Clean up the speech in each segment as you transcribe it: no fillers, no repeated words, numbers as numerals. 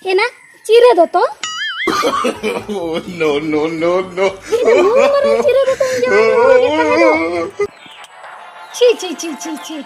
एना चिरे दो तो No, no, no, no. चिरे दो तो ची ची ची ची ची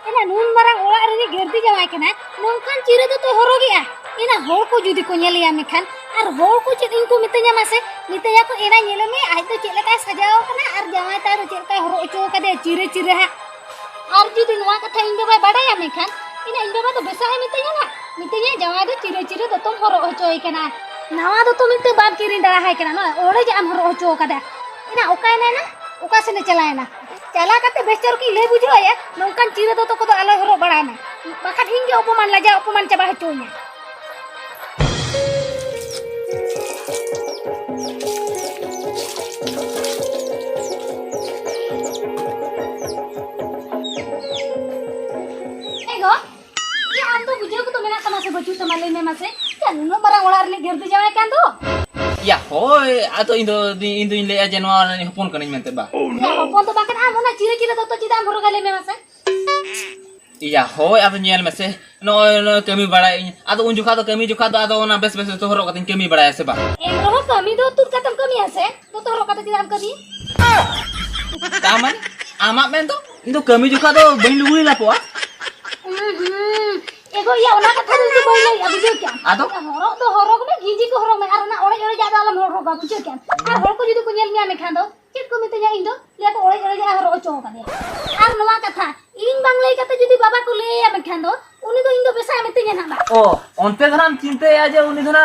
एना नून मरंग ओड़ा रे गर्दी जमाय कना नोंकान चिरे दो तो हरो गया एना होर को जुदी को नेलिया मेखान आर होर को चेद इनको मितया मासे मितया को एना नेले में आज तो चेले का सजाओ कना आर जमाय तार चेल का हरो ओचो कदे चिरे चिरे हा आर जुदी नोआ कथा इन बाबा बाडाया मेखान इना इन बाबा तो बेसा है मितया ना मितया जमाय दो चिरे चिरे दो तुम हरो ओचोय कना नावा दो तो मिते बाप किरिन दड़ा है कना न ओड़े जे आम हरो ओचो कदा इना ओकाय ना ओका से ने चलायना चला करते बेस्टर की ले बुझो या नोंकान चिरे दो तो को आलो हरो बड़ा ना बाखा हिंगे अपमान लाजा अपमान चबा हचोया एगो ये आम तो बुझे को तो मेना तमासे बचू तमाले में मासे क्या नुनो बरा ओलार ले घेर दे जावे कान तो Ya hoy atau indo le aja noa ni hopon kan mente ba. हपन तो बाकन आम ना चिरे चिरे तो चिदा हम हरो गाले में मासे Iya hoy atau nyel mese no kami bada atau unjuk atau kami juga atau na bes to horo katin kami bada se ba. एक रहो कमी दो तुर कतम कमी हसे तो हरो कत चिदा हम कमी Taman amak men to indo kami juga to bain lugui la po. एगो या ओना कथा दो बोले या बुझो क्या Atau हरो को में गिजी को हरो में आर ना ओड़े ओड़े जादा आलम हरो का बुझो क्या आर हरो को जुदी को नेल मिया में खान दो चेत को मिते जा इंदो ले को ओड़े ओड़े जा हरो ओचो का दे आर नवा कथा इन बांग्लाई कथा जुदी बाबा को ले या में खान दो उनी तो इंदो बेसा मिते जा ना बा oh onte dharam cinte aja uni dhana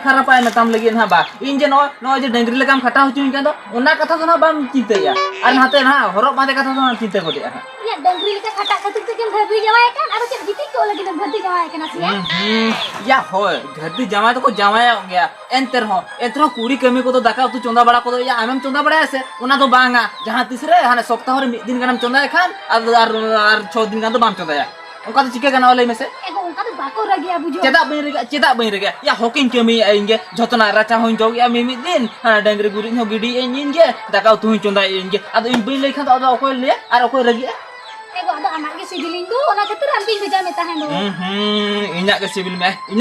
khara pae metam lagi na ba inje no je dengri legam khata hucun kan to ona katha to na bam cinte ya ar hate na horok mate katha to na cinte ko dia या dungaree लेके खटा खतुक ते भरती जवाय कान आरो चेत जीती को लगी भरती जवाय कान सिया ya hoy घरती जमाय तो को जमाय गया एंतर कुड़ी कमी को तो दाका तू चंदा बड़ा को तो या आमम चंदा बड़ा ऐसे ओना तो बांगा जहां तीसरे हाने सप्ताह रे मिद दिन गनम चंदा खान और 6 दिन गान तो बाम चंदा या उनका तो चिके गाना वाले में से एगो उनका तो बाको रगिया बुझो चेदा बई रे या हॉकिंग कमी आएंगे जतना राचा होइन जो या मिमिद दिन डंगरी गुरी हो गिडी एंगे दाका तू चंदा एंगे आदो इन बई लेखा तो अकोय ले और अकोय रगी एगो आदो अमाग के सिबिलिंग दो ओना खतर आंटी भेजा में ताहें दो इना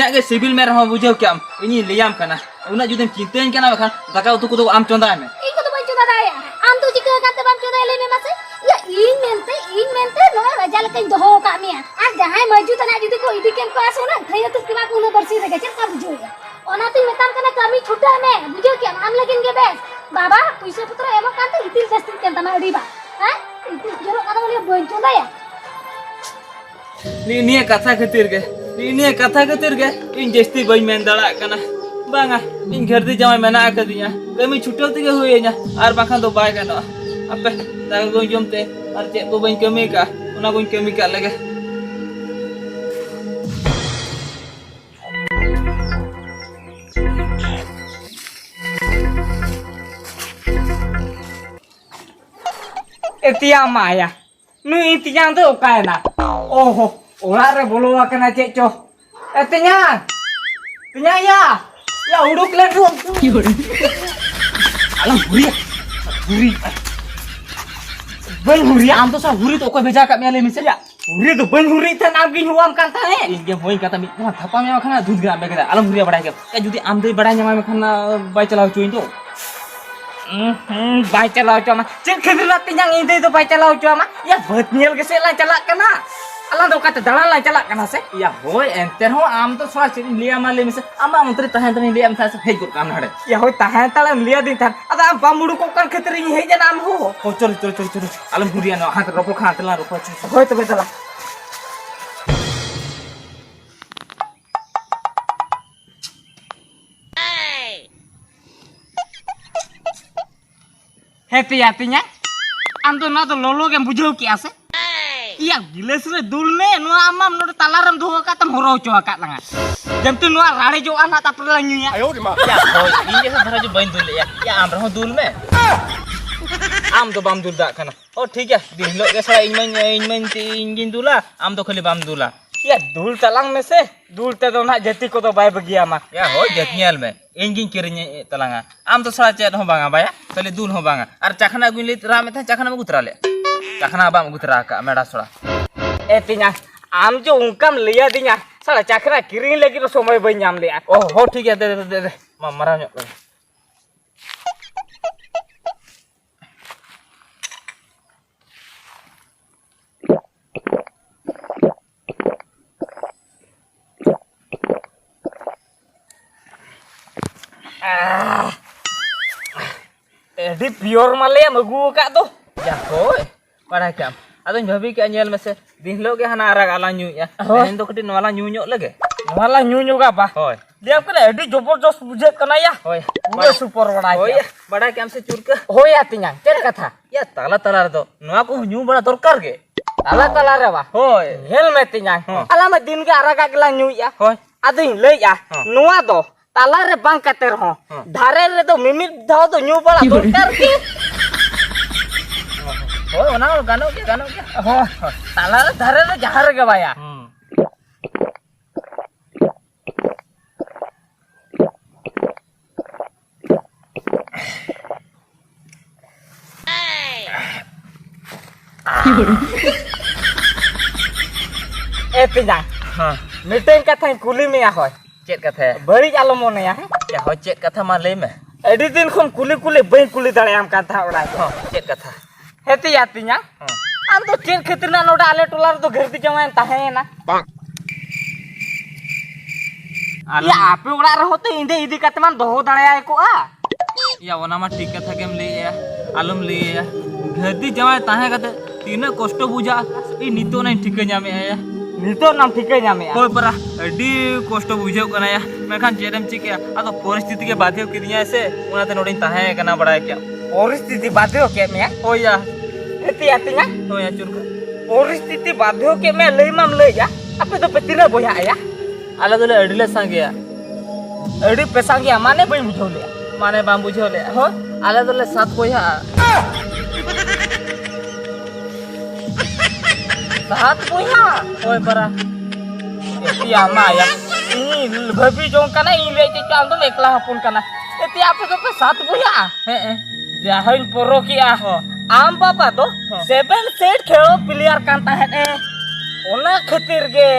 के सिविल में रहो बुझो क्या इनी लियाम कना उना जुदम चिंतेन कना बखान दाका उतु को तो आम चंदा में इनको तो बंचो दादा या आम तो चिका काते बम चोदा ले में मासे या इन मेंते नो रजाल कइन दो का मिया आ जहां मौजूद ना जुदी को इदी केन पास हो ना थय तो किमा को बरसी रे चल का बुझो ओना तो मेताम कना कमी छुटा में बुझो क्या आम लगिन के बेस बाबा पैसा पुत्र एमो कांते इतिल जस्ती केन तना अडीबा हां इतिल जरो का बोले बंचो दा या ni kata ketir ke in jesti bayi main dala kana banga in gerdi jamai mana akadinya kami chutal tiga huyenya ar bakan to bai kana ape daga go jomte ar cek ko bayi kami ka una go kami ka lagi Etia Maya, nu itiang tu kaya na. Oh, orang re bolu akan acek co. Etinya ya, ya uduk le tu. Alam huri. Ben huri, am tu sah huri tu kau beja kat miale misal ya. Huri tu ben huri tu nak gini huam kan tak eh? Ini hoin kata mi, thapa mi makan dud gram begitu. Alam huri apa dah ke? Ya jadi am tu badai nyamai makan bayi celau cuin tu. Baca lau cuma, cek kebetulan tiang ini tu baca lau cuma, ya buat niel ke sela celak kena, alang tu kata dalam lah celak kena se, ya boy enter ho am tu soal ciri liam malam misal, ama menteri tahan tani liam saya hei gur kam nade, ya hoy tahan talam liam din tan, ada bambudu kokar ketering hei janam ho, oh curi, alam hurian no, hantar ropok hantar lah ropok curi, hoy tu betul lah. Hati-hatinya, antu na to lolo yang bujo ki ase. Iya giles re dul me no amam no talaram do ka tam horo cho ka langa. Jam tu no rare jo anak ta perlanyu ya. ya hoy ini dhara jo bain dul ya am raho dul me am to bam dul da kana oh ठीक है दिन लो के सारा engine दूला am to khali bam dula Ya dul talang me se, dul te do na jati ko to bai bagi ama. ya hoy jatnial me engine kirinya talanga am to sara chet ho banga baya khali dul ho banga ar chakhana gulit ra me tha chakhana me gutra le chakhana bam gutra ka meda sora Etinya, आम जो उनकाम लिया दिया साला चाकरा किरिंग लगी तो समय बई नाम लिया ओ हो ठीक है दे मारा ᱧᱚᱜ ᱞᱮ एडी प्योर माले मगु का तो या होय बाड़ा काम अदन भाभी के नेल में से दिन लो के हना आराग आला ᱧᱩ या तेन तो कटी नवाला ᱧᱩ ᱧᱚᱜ लगे वाला न्यू का बा होय लिया करे एडी जबरदस्त बुझे कना या होय पूरा सुपर बड़ा होय बाड़ा काम से चुरका होय आतिया चल कथा या ताला ताला रे दो नवा को ᱧᱩ बड़ा दरकार के ताला ताला रे बा होय हेल में तिया अला में दिन के आरागा गला न्यू या होय अदिन ले या नुआ दो ताला रे बांग कते रहो धारे रे तो मिमिट धाव तो न्यू बड़ा दरकार के होय ओना गानो के हो ताला रे धारे रे जहार गे बाया ए तिया हां मिटेन कथा कुली में होय चेत कथा बड़ी आलो मोने या या होय चेत कथा मा ले में एडी दिन खन कुली बई कुली दाड़े आम कथा ओड़ा हां चेत कथा हेती आतिया आम तो चेन खतना नोडा आले टोला तो घर दी जमायन ताहेना या आपे ओड़ा रहो तो इंदे इदी कतमान दोहो दाड़े को आ या ओना मा ठीक कथा केम ले या आलम ले या घरदी जमाय ताहे कते तीन कष्ट बुझा ई नितो नै ठीक ᱧᱟᱢᱮ या नितो नाम ठीक ᱧᱟᱢᱮ होय परा अडी कष्ट बुझाव कना या मेखान चेदम चिके आदो परिस्थिति के बाध्य किदिया से उनाते नोडिन ताहे कना बड़ाय क्या परिस्थिति बाध्य के में होय या हेती आतिया होय या चुरका परिस्थिति बाध्य के में लई माम ले जा आपे तो पतिना बोया आया आला दोले अडीले सांगे एडी पेसांगिया माने बई बुझो ले माने बाम बुझो ले हो आला दोले सात बोया सात बोया होय परा एती आमा आया इ भभी जो कना इ ले के चांद तो एकला हपुन कना एती आपे तो पे सात बोया हे जाहन पोरो किया आम पापा तो 7 सेट खेलो प्लेयर कांता है ए ओना खातिर गे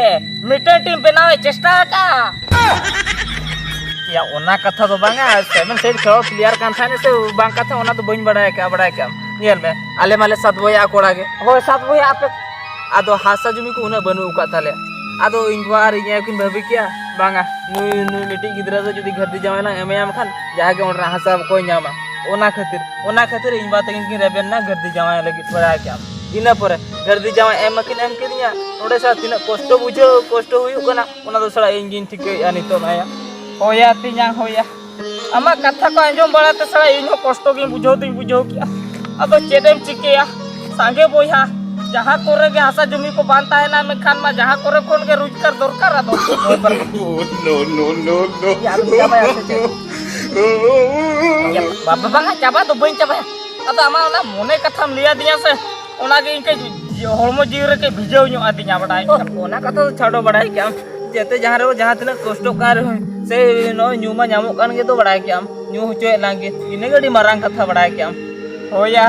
मिटर टीम बनावे चेष्टा का या ओना कथा तो बांगा 7 सेट खेलो प्लेयर कान थाने से बांग कथा ओना तो बइन बड़ाय का नियल में आले माले सात बोया कोड़ा के हो सात बोया आपे आदो हासा जुमी को उना बनु का थाले आदो इंगवार इया किन भाभी क्या बांगा नु मिटी गिदरा तो जदी घर दी जावे ना एमयाम खान जहा के ओना हासा को ᱧᱟᱢᱟ ओना खातिर इन बात किन रेबेन ना घर दी जावे लगी बड़ा क्या इना पर घर दी जावे एम किन एम किदिया ओडे सा तिना कष्ट बुझो कष्ट हुयु कना ओना दो सड़ा इंजिन ठीक आनी तो माया होया तिया होया आमा कथा को अंजम बड़ा तो सड़ा इनो कष्ट की बुझो किया अब चेदेम चिकेया सांगे बोया जहां करे के हासा जमी को बांधता है ना में खान में जहां करे कोन के रोजगार दरकार आ दो no. यार चाबा से या बाबा बांगा चाबा तो बइन चाबा अब आमा ना मोने कथाम लिया दिया से ओना के इनके हरमो जीव रे के भिजो ᱧᱚᱜ आदिया बडाय ओना कथा तो छाड़ो बड़ाय क्या जेते जहां रे जहां तिना कष्ट कार से नो न्यूमा ᱧᱟᱢᱚᱜ कान के तो बड़ाय क्या न्यू होचोय लांगे इने गडी मारांग कथा बड़ाय क्या होया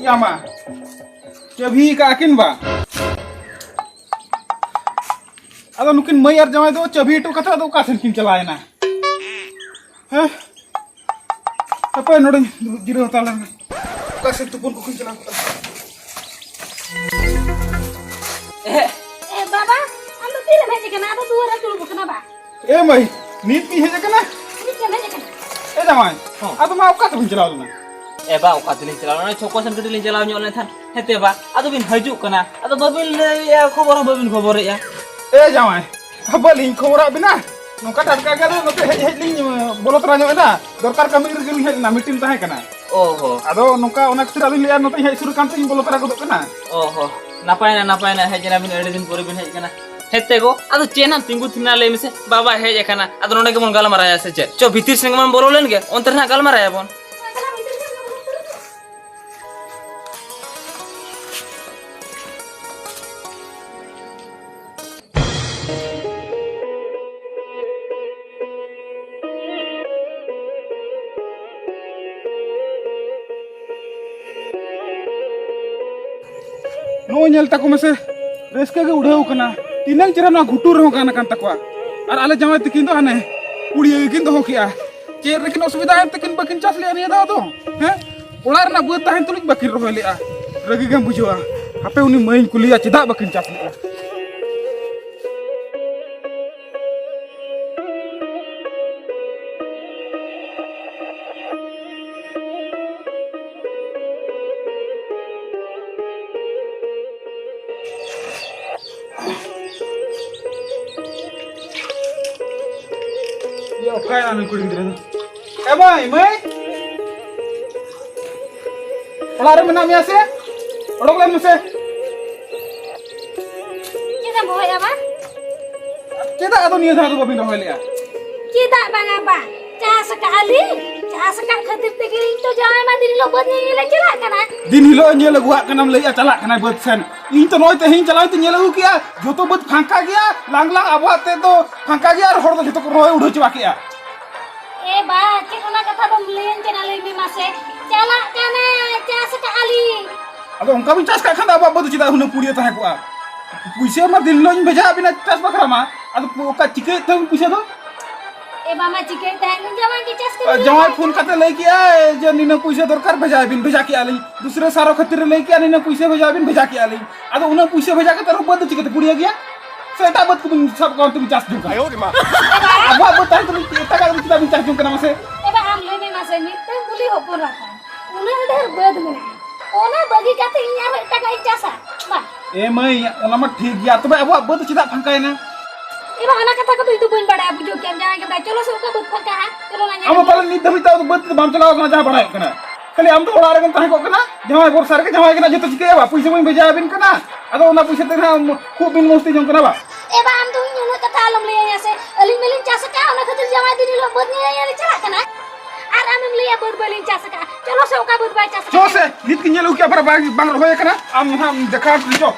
Yama, Chabi ka akin ba? Ado nukin may ar jamay do Chabi to kata do kasen kin chalaya na. Heh? Apa nodin jiro talan. Kasen tupun ko kin chalaya. बाबा हम तो तेरे भेजे के ना तो दूर है चुल बुकना बा Eh may, nit ni heja kana? ठीक है भेजे के Eh jamay. Ado ma ka tupun chalaya na. एबा ओका दिलिन चलाव ना छोको सन कटिलिन चलाव ᱧᱚᱜ len थान हेते बा आदो बिन हजू कना आदो बबिन या खबर या Eh jamay. Habal ing khobra bina. Nongka tatka ga do note hej ling bolot ra ᱧᱚᱜ eda. Dorkar kami ri gin hej na meeting tahe kana. ओहो Ado nongka ona kira ling liar note hej suru kan ting bolot ra godok kana. ओहो नापाय ना हेजना बिन एडे दिन पोरे बिन hedge कना हेते गो आदो चेना तिंगु थिना ले मिसे बाबा हेज कना आदो नोने के मन गाल माराया से चे चो भीतिर संग मन बोलोलेन के अंतर ना गाल माराया बोन नो नेल तको में से रेस्के के उड़ाव कना तीनंग चेहरा ना घुटू रहो गाना कान तकवा और आले जमाई तकिन दो हने कुड़ी किन दो किया चेर लेकिन असुविधा है तकिन बकिन चास ले निया दो हैं ओलार ना बुत ताहन तुलिक बकिन रहो लिया रगी गम बुझवा आपे उनी मइन कुलिया चेदा बकिन चास लिया Kaya namin kuling dito. May? Wala rin manami ase? Orok lang mo se? Kita boy apa? Kita ato niya sa ato babing rohel ya? Kita bang apa? Cah sekali khatir tegir itu jangan mati di lobot ni lagi lah kan? Din hilo niya laguha ka nam laya chalak ka na bot sen. इन तो नोय ते हिं चलाय ते नेलगु किया जो तो बत फांका गया लांगलांग आबवा ते तो फांका गया और हर तो जतो रोय उड़ो चवा किया ए बा चिकोना कथा तो लेन चैनल में मासे चला काना चास काली अब उनका भी चास का खंदा आबवा बत चिदा हुन पुड़िया ताहे को पुइसे मा दिन लोन भेजा बिना चास बकरा मा अब का चिके तो पुइसे दो ए बामा चिके ताहे जमा की चास कर जमा फोन खाते ले किया जे निने पुइसे दरकार भेजा बिन भेजा के आली दूसरे सारो खातिर ले किया निने पुइसे भेजा बिन भेजा के आली अब उन पुइसे भेजा के तर बद चिके पुड़िया गया सेटा बत को सब काम तुम चास दूंगा आयो रे मां अब बता तुम एता का तुम चास दूंगा ना से ए बा हम ले में मासे मिते बुली हो पुरा उना ढेर बद में ओना बगी काते इया एटा का चासा बा ए मई ओना म ठीक गया तबे अब बद चिदा फंकाय ना ए बा आना कथा को तो इतु बन बड़ा बुझो के जाए के चलो से का बद फंका है चलो ना अब पहले नी दबी तो बद बाम चलाओ ना जा बड़ा कना खाली हम तो ओड़ा रे ताहे को कना जमा बोर सार के जमा के ना जतो चिके बा पैसे मई भेजा बिन कना अदो ना पैसे ते ना खूब बिन मस्ती जम कना बा ए बा हम तो इन कथा आलम ले या से अली मिलिन चासा का ओना खातिर जमा दिनी लो बद नहीं या चला कना आराम में ले बद बलिन चासा का चलो से का बद बाय चासा जो से नित के नेलु के पर बांग होय कना हम देखा जो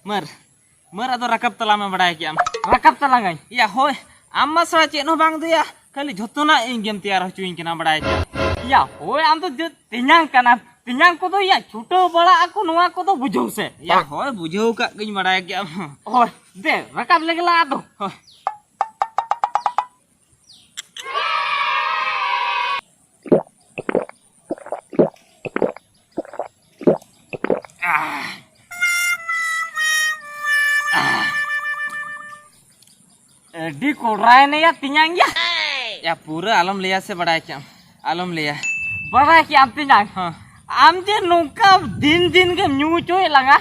मर अदो रकब तला में बड़ा क्या रकब तला गई या होय आम सड़ा चेन हो बांग दिया खाली झोतना इन गेम तैयार हो चुइन केना बड़ा क्या या होय आम तो तियांग को तो या छुटो बड़ा आको नोआ को तो बुझो से या होय बुझो का गई बड़ा क्या होय दे रकब लगला दो होय डी को राय ने या तियांग या पूरा आलम लिया से बड़ा क्या आलम लिया बड़ा क्या आप तियांग आम जे नौका दिन दिन के न्यू चोय लगा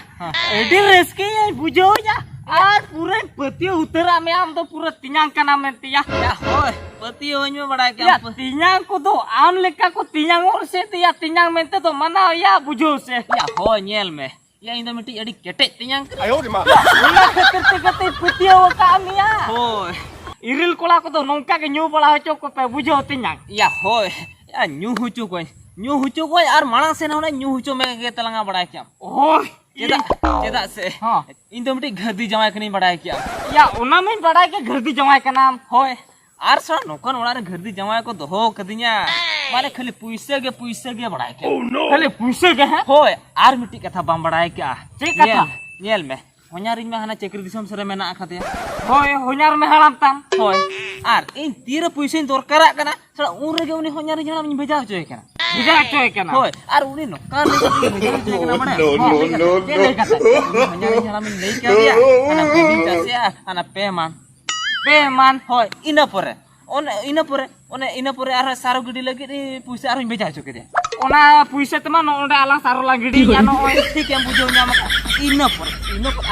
एडी रेस्के या बुझो या और पूरे पति उतरा में आम तो पूरा तियांग का नाम है तिया या होय पति होय में बड़ा क्या तियांग को तो आम लेका को तियांग और से तिया तियांग में तो मना या बुझो से या होय नेल में या इन मिट्टी अड़ी केटे तियांग आयो रे मां उला खतर ते पति हो कामिया होय इरिल कोला को तो नौका के न्यू बड़ा हो को पे बुझो तियांग या होय या न्यू हुचु को यार माणा से ना न्यू हुचो में के तलंगा बड़ा क्या ओय चेदा से हां इन तो मिट्टी घरदी जमाय कनी बड़ा क्या या ओना में बड़ा के घरदी जमाय का नाम होय आर सर नौकन वाला घरदी जमाय को दोहो कदिया मारे खाली पुइसे के बड़ा क्या खाली पुइसे के है होय आर मिट्टी कथा बम बड़ा क्या ठीक कथा नेल में हो냐रिन में हना चक्री दिसम सरे मेना खाते होय हो냐र में हड़ाम ताम होय आर इन तीर पुइसे दरकारा कना सरा उन रे उनी हो냐रिन हड़ाम भेजा होय कना होय आर उनी नोका ले भेजा होय कना बड़ा नो हो냐रिन हड़ाम ले क्या दिया अना बेबी चासिया अना पेमान होय इना परे आर सारो गिडी लगी पुइसे आर भेजा होय के ओना पुइसे तमा नोडा आला सारो ला गिडी या नो ठीक है बुझो न्याम इना पर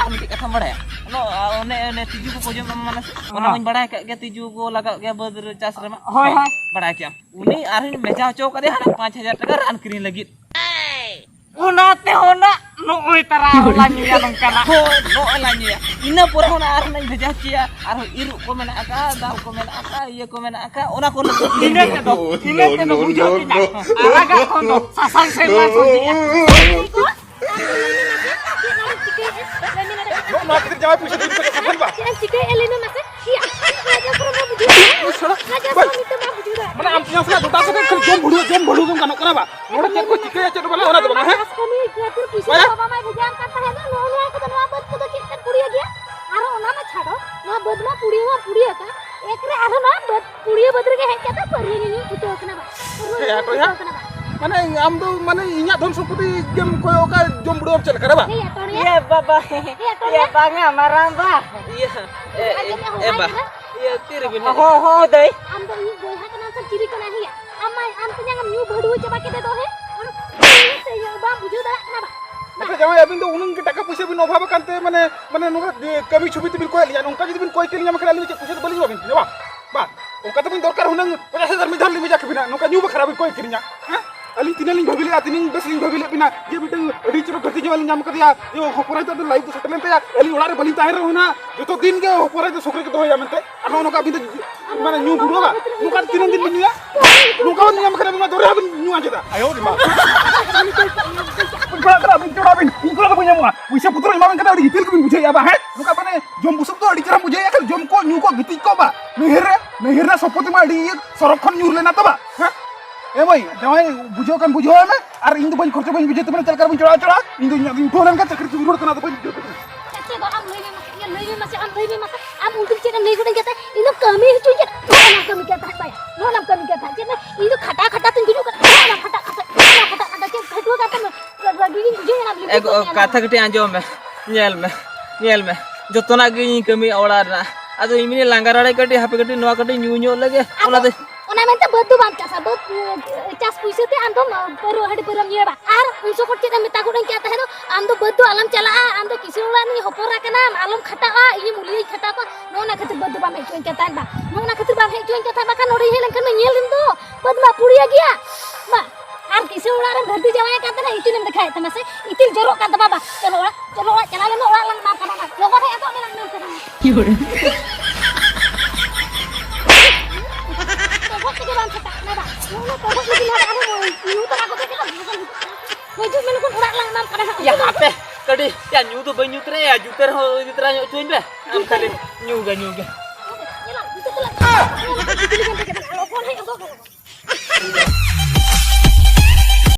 आम के कथा बड़ा नो ओने तिजू को कोजम माने ओना मन बड़ा के तिजू को लगा के बदर चास रे होय होय बड़ा क्या उनी आर मेजा चो कदे 5000 टका रान किरी लगी उनाते होना नो ओय तरा होला निया नंकाना होय नो होला निया इना पर होना आर नहीं भेजा किया आर इरु को मेना आका दाल को मेना आका ये को मेना आका ओना को इने के दो बुझो कि आगा को सासांग से ला को दिया jawab bisa tu kan ba. Jangan jika elena masa. Iya. Aja kurang mau bujur. Aja kurang itu mau bujur. Mana am punya sudah duta sudah kerja jom bulu kan kanok kenapa? Orang cek ko cike cek bala orang tu bang. Kami kreatif bisa bapak mai bujan kata है ना no aku तो नवा बद को तो कितन पुड़िया गया आरो ओना में छाड़ो नवा बद में पुड़िया का एकरे आरो ना बद पुड़िया बदर के है क्या था पर ये उतो कना बा Ya to ya. Mana am tu mana inyak don seperti game koyo ka jom bulu cek kenapa? ये तो रे Iya, Baba. Iya, Bang, marang ba. Iya. Ba ये तेरे बिना Ho, dai. am तो ये गोई हा कना सब चिरी कना हिया am तो yang न्यू भडू चबा के दे दो है और से ये बा बुझु दा कना बा Apa jawab abin tu unang kita ka puisi bin obhab kante mana nuka kami chubi tu bin koy liya nungka jadi bin koy kilinya makala liya puisi tu bali babin ya ba ungka tu bin dorkar hunang 50,000 mi dhar li bija kebina nungka nyu ba kharabi koy kilinya ha ali tinaling bhabili atining besling bhabili bina ye bitu reach ro garti jawal nyam kadiya yo hoporai to live to settlement ya ali ulare bali tahir hona joto din ge hoporai to sokri ke to ya mente ano nuka bin mana nyu budo ba nungka tinan din bin ya nungka nyam kadabi ma dore abin nyu aja da ayo di ma Kura bin coba bin, kura tu punya muka. Bisa putra imam kata di hitil bin bujai apa he? Nuka apa ne? Jom busuk tu di cara bujai kan jom ko nyu ko gitik ko ba. Nehirna sopoti ma di sorokon nyur lena ta ba. Ha? Boy, jawai bujo kan bujo me. Ar indu ban khorcha ban bujai tu ban chalkar ban chora. Indu nya di utolan kan chakri tu kana tu ban bujai. Kacau dah am lagi masa am untuk cakap lagi orang kata ini kami itu je mana kami kata apa ya mana kami kata jadi itu kata tu juga mana kata cakap kedua kata lagi ini juga yang ambil एगो कथा कटी आंजो में nail में जतना गी कमी ओड़ा ना आदो इमिनी लांगाराड़े कटी हापे कटी नवा कटी न्यू लगे ओला दे ona mente bedu bang cas puisi te andom peru hadi peram ye ba ar unso ko cita meta ko dang kata hedo ando bedu alam chala ando kisula ni hopora kana alam khata ini muli khata ko nona khatir bedu bang hejo kata ba nona khatir bang hejo kata ba kan ori helan kan nyelin to bedma puria gya ba ar kisula ran dharti jawaya kata na itu nem dekhai tamase itil jorok kata baba chalo chala le ora lang ma kana na logo he ato lang nem kana yore या हापे कटी या new तो बन्यू तरे या जुतर हो इतरा चुइन बे हम खाली न्यू गे Ini lah, itu tuh lah.